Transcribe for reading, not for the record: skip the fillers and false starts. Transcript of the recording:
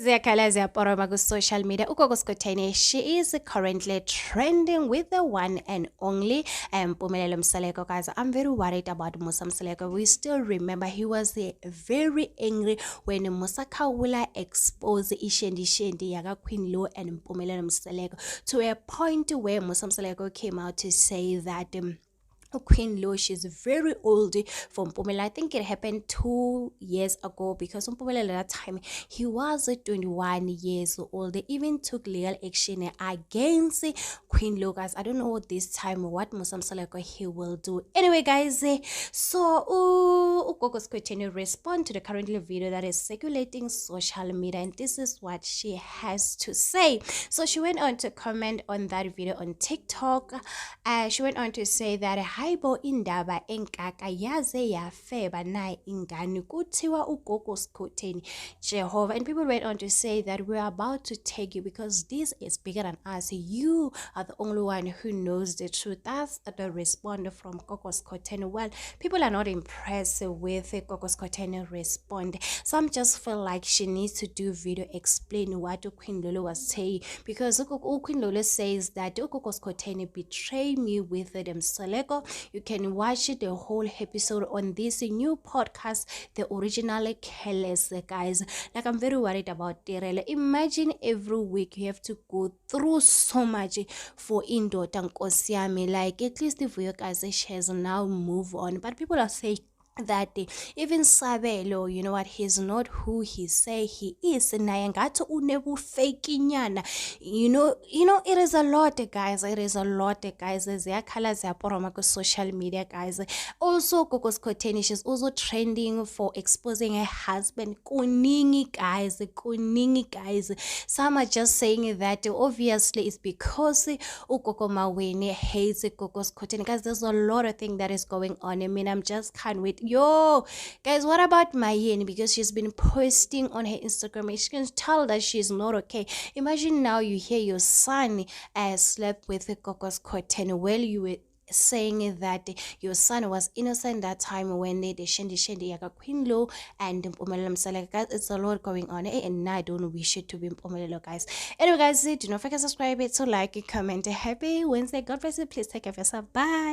Ziyakhalazi yaporoma ku-social media. Ugogo Skhotheni, she is currently trending with the one and only Mpumelelo Msaleko. Guys, I'm very worried about Musa Msaleko. We still remember he was very angry when Musa Khawula exposed Ishendi Yaga Queen Lo and Mpumelelo Msaleko to a point where Musa Msaleko came out to say that Queen Lo, she's very old for Mpumela. I think it happened 2 years ago because Mpumela at that time he was 21 years old. They even took legal action against Queen Lo. Guys, I don't know this time what Musa Msaleko he will do. Anyway, guys, so Ugogo Skhotheni respond to the current video that is circulating social media, and this is what she has to say. So she went on to comment on that video on TikTok. She went on to say that haibo indaba enkaka yaze yafeba naye ingane kuthiwa ugogo Skhotheni Jehovah, and people went on to say that we're about to take you because this is bigger than us. You are the only one who knows the truth. That's the response from Gogo Skhotheni. Well, people are not impressed with Gogo Skhotheni respond. Some just feel like she needs to do video explain what Queen Lolo was saying, because Queen Lolo says that Gogo Skhotheni betrayed me with them Msaleko. You can watch the whole episode on this new podcast, the original Careless. Guys, like, I'm very worried about Tirele. Imagine every week you have to go through so much for Indota Nkosi Yami. Like, at least if you guys she has now move on, but people are saying that even Sabelo, you know what, he's not who he say he is. Nayangato unebu fake nyana. You know, it is a lot, guys. It is a lot, guys. Ziyakhalazi yaporoma ku social media, guys. Also, Gogo Skhotheni, she's also trending for exposing her husband. Kuningi, guys. Some are just saying that obviously it's because Ugogo Maweni hates Gogo Skhotheni. Guys, there's a lot of things that is going on. I mean, I'm just can't wait. Yo, guys, what about Mayeni? Because she's been posting on her Instagram. You can tell that she's not okay. Imagine now you hear your son slept with Gogo Skhotheni. Well, you were saying that your son was innocent that time when they shendi yaga Queen Lo and Mpumelelo Msaleko. Guys, it's a lot going on, and I don't wish it to be Mpumelelo, guys. Anyway, guys, do not forget to subscribe, to like, comment. Happy Wednesday. God bless you. Please take care of yourself. Bye.